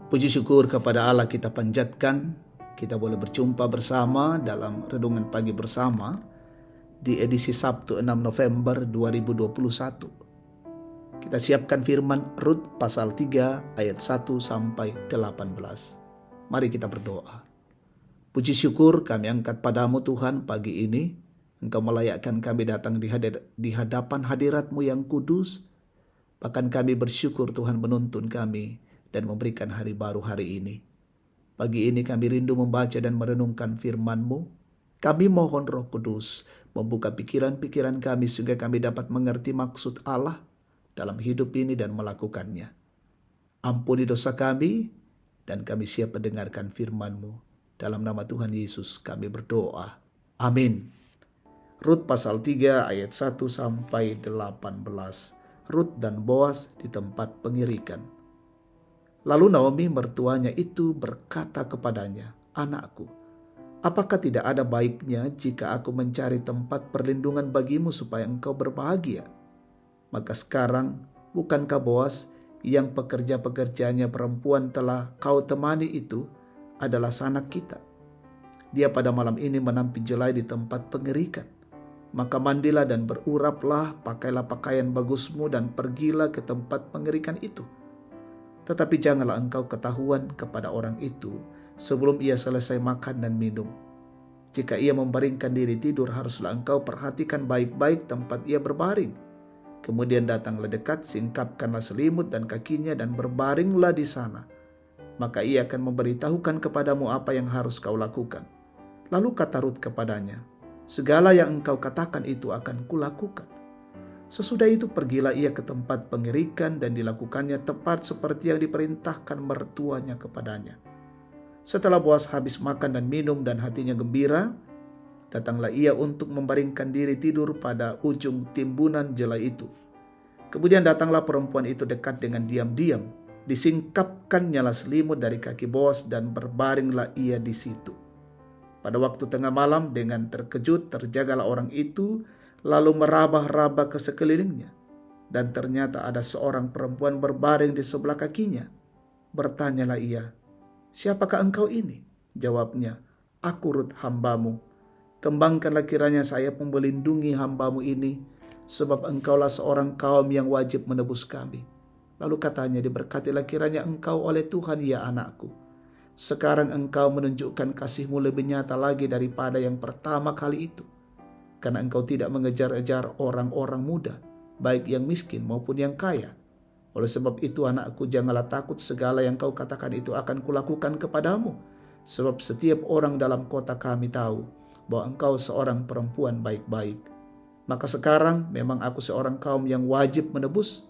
Puji syukur kepada Allah kita panjatkan, kita boleh berjumpa bersama dalam Renungan Pagi Bersama di edisi Sabtu 6 November 2021. Kita siapkan firman Rut pasal 3 ayat 1 sampai 18. Mari kita berdoa. Puji syukur kami angkat padamu Tuhan pagi ini. Engkau melayakkan kami datang di hadapan hadirat-Mu yang kudus. Bahkan kami bersyukur Tuhan menuntun kami dan memberikan hari baru hari ini. Pagi ini kami rindu membaca dan merenungkan firman-Mu. Kami mohon Roh Kudus membuka pikiran-pikiran kami sehingga kami dapat mengerti maksud Allah dalam hidup ini dan melakukannya. Ampuni dosa kami dan kami siap mendengarkan firman-Mu. Dalam nama Tuhan Yesus kami berdoa. Amin. Rut pasal 3 ayat 1 sampai 18. Rut dan Boas di tempat pengirikan. Lalu Naomi mertuanya itu berkata kepadanya, "Anakku, apakah tidak ada baiknya jika aku mencari tempat perlindungan bagimu supaya engkau berbahagia? Maka sekarang bukankah Boas yang pekerja-pekerjanya perempuan telah kau temani itu adalah sanak kita? Dia pada malam ini menampi jelai di tempat pengirikan. Maka mandilah dan beruraplah, pakailah pakaian bagusmu dan pergilah ke tempat pengirikan itu. Tetapi janganlah engkau ketahuan kepada orang itu sebelum ia selesai makan dan minum. Jika ia membaringkan diri tidur, haruslah engkau perhatikan baik-baik tempat ia berbaring. Kemudian datanglah dekat, singkapkanlah selimut dan kakinya dan berbaringlah di sana. Maka ia akan memberitahukan kepadamu apa yang harus kau lakukan." Lalu kata Rut kepadanya, "Segala yang engkau katakan itu akan kulakukan." Sesudah itu pergilah ia ke tempat pengirikan dan dilakukannya tepat seperti yang diperintahkan mertuanya kepadanya. Setelah Boas habis makan dan minum dan hatinya gembira, datanglah ia untuk membaringkan diri tidur pada ujung timbunan jelai itu. Kemudian datanglah perempuan itu dekat dengan diam-diam, disingkapkannyalah selimut dari kaki Boas dan berbaringlah ia di situ. Pada waktu tengah malam dengan terkejut terjagalah orang itu, lalu meraba-raba ke sekelilingnya. Dan ternyata ada seorang perempuan berbaring di sebelah kakinya. Bertanyalah ia, "Siapakah engkau ini?" Jawabnya, "Aku Rut hambamu. Kembangkanlah kiranya saya melindungi hambamu ini, sebab engkaulah seorang kaum yang wajib menebus kami." Lalu katanya, "Diberkatilah kiranya engkau oleh Tuhan, ya anakku. Sekarang engkau menunjukkan kasih-Mu lebih nyata lagi daripada yang pertama kali itu. Karena engkau tidak mengejar-ejar orang-orang muda, baik yang miskin maupun yang kaya. Oleh sebab itu anakku, janganlah takut, segala yang kau katakan itu akan kulakukan kepadamu. Sebab setiap orang dalam kota kami tahu bahwa engkau seorang perempuan baik-baik. Maka sekarang memang aku seorang kaum yang wajib menebus.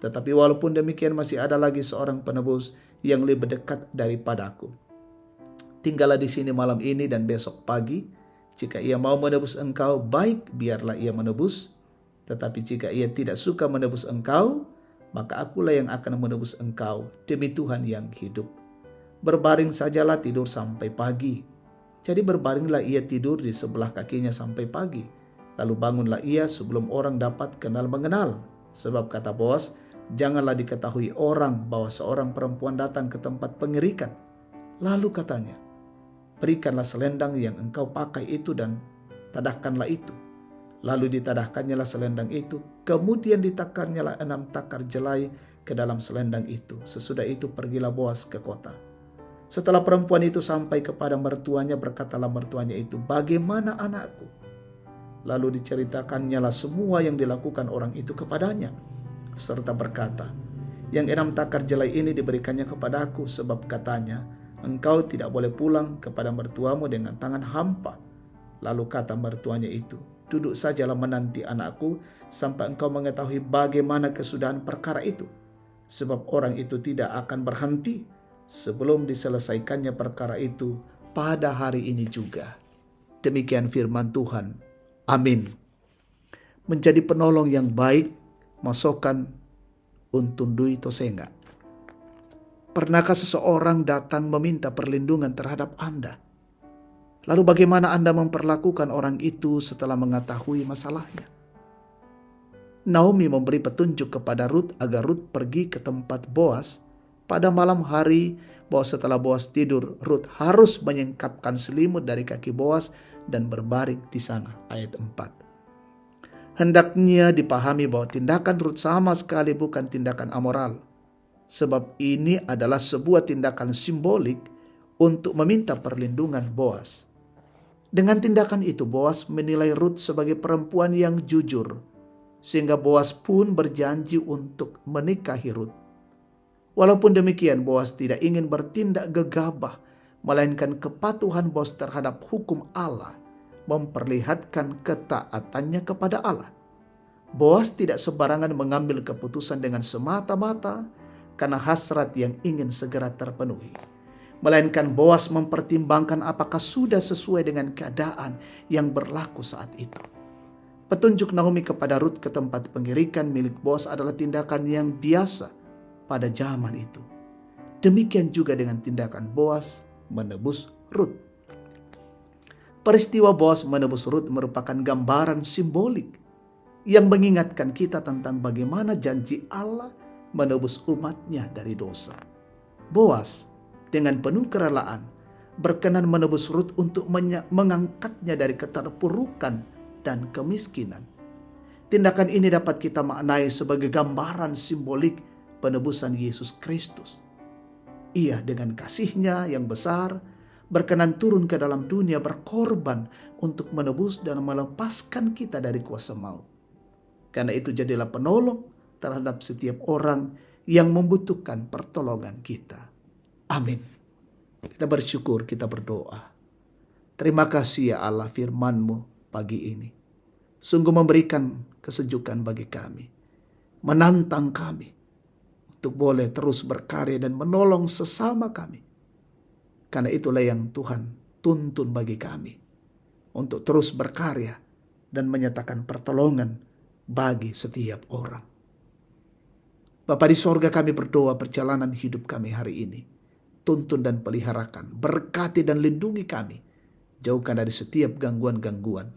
Tetapi walaupun demikian masih ada lagi seorang penebus yang lebih dekat daripadaku. Tinggallah di sini malam ini dan besok pagi. Jika ia mau menebus engkau, baik, biarlah ia menebus. Tetapi jika ia tidak suka menebus engkau, maka akulah yang akan menebus engkau, demi Tuhan yang hidup. Berbaring sajalah tidur sampai pagi." Jadi berbaringlah ia tidur di sebelah kakinya sampai pagi. Lalu bangunlah ia sebelum orang dapat kenal mengenal. Sebab kata Boas, "Janganlah diketahui orang bahwa seorang perempuan datang ke tempat pengirikan." Lalu katanya, "Berikanlah selendang yang engkau pakai itu dan tadahkanlah itu." Lalu ditadahkannyalah selendang itu, kemudian ditakarnyalah 6 takar jelai ke dalam selendang itu. Sesudah itu pergilah Boas ke kota. Setelah perempuan itu sampai kepada mertuanya, berkatalah mertuanya itu, "Bagaimana anakku?" Lalu diceritakannya semua yang dilakukan orang itu kepadanya, serta berkata, "Yang 6 takar jelai ini diberikannya kepadaku, sebab katanya, engkau tidak boleh pulang kepada mertuamu dengan tangan hampa." Lalu kata mertuanya itu, "Duduk sajalah menanti anakku, sampai engkau mengetahui bagaimana kesudahan perkara itu. Sebab orang itu tidak akan berhenti sebelum diselesaikannya perkara itu pada hari ini juga." Demikian firman Tuhan. Amin. Menjadi penolong yang baik, masokan untundui tosenga. Pernahkah seseorang datang meminta perlindungan terhadap Anda? Lalu bagaimana Anda memperlakukan orang itu setelah mengetahui masalahnya? Naomi memberi petunjuk kepada Rut agar Rut pergi ke tempat Boas pada malam hari bahwa setelah Boas tidur, Rut harus menyingkapkan selimut dari kaki Boas dan berbaring di sana. Ayat 4. Hendaknya dipahami bahwa tindakan Rut sama sekali bukan tindakan amoral, sebab ini adalah sebuah tindakan simbolik untuk meminta perlindungan Boas. Dengan tindakan itu, Boas menilai Rut sebagai perempuan yang jujur, sehingga Boas pun berjanji untuk menikahi Rut. Walaupun demikian, Boas tidak ingin bertindak gegabah, melainkan kepatuhan Boas terhadap hukum Allah memperlihatkan ketaatannya kepada Allah. Boas tidak sembarangan mengambil keputusan dengan semata-mata karena hasrat yang ingin segera terpenuhi, melainkan Boas mempertimbangkan apakah sudah sesuai dengan keadaan yang berlaku saat itu. Petunjuk Naomi kepada Rut ke tempat pengirikan milik Boas adalah tindakan yang biasa pada zaman itu. Demikian juga dengan tindakan Boas menebus Rut. Peristiwa Boas menebus Rut merupakan gambaran simbolik yang mengingatkan kita tentang bagaimana janji Allah menebus umatnya dari dosa. Boas dengan penuh kerelaan berkenan menebus Rut untuk mengangkatnya dari keterpurukan dan kemiskinan. Tindakan ini dapat kita maknai sebagai gambaran simbolik penebusan Yesus Kristus. Ia dengan kasih-Nya yang besar berkenan turun ke dalam dunia berkorban untuk menebus dan melepaskan kita dari kuasa maut. Karena itu jadilah penolong terhadap setiap orang yang membutuhkan pertolongan kita. Amin. Kita bersyukur, kita berdoa. Terima kasih ya Allah, firman-Mu pagi ini sungguh memberikan kesejukan bagi kami, menantang kami untuk boleh terus berkarya dan menolong sesama kami. Karena itulah yang Tuhan tuntun bagi kami, untuk terus berkarya dan menyatakan pertolongan bagi setiap orang. Bapa di sorga, kami berdoa perjalanan hidup kami hari ini. Tuntun dan peliharakan, berkati dan lindungi kami. Jauhkan dari setiap gangguan-gangguan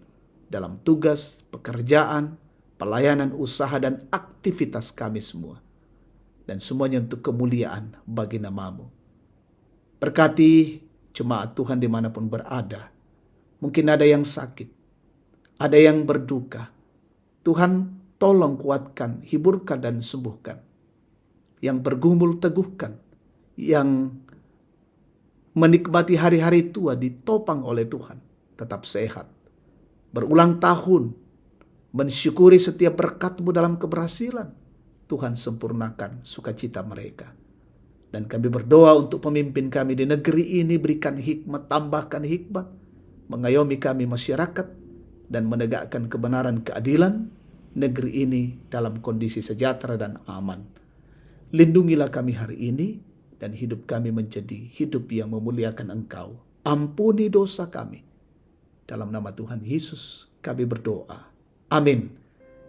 dalam tugas, pekerjaan, pelayanan, usaha, dan aktivitas kami semua. Dan semuanya untuk kemuliaan bagi nama-Mu. Berkati jemaat Tuhan dimanapun berada. Mungkin ada yang sakit, ada yang berduka. Tuhan tolong kuatkan, hiburkan dan sembuhkan. Yang bergumul teguhkan, yang menikmati hari-hari tua ditopang oleh Tuhan, tetap sehat. Berulang tahun, mensyukuri setiap berkat-Mu dalam keberhasilan. Tuhan sempurnakan sukacita mereka. Dan kami berdoa untuk pemimpin kami di negeri ini, berikan hikmat, tambahkan hikmat, mengayomi kami masyarakat, dan menegakkan kebenaran keadilan negeri ini dalam kondisi sejahtera dan aman. Lindungilah kami hari ini, dan hidup kami menjadi hidup yang memuliakan Engkau. Ampuni dosa kami. Dalam nama Tuhan Yesus kami berdoa. Amin.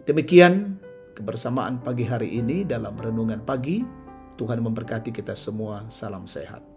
Demikian kebersamaan pagi hari ini dalam renungan pagi. Tuhan memberkati kita semua. Salam sehat.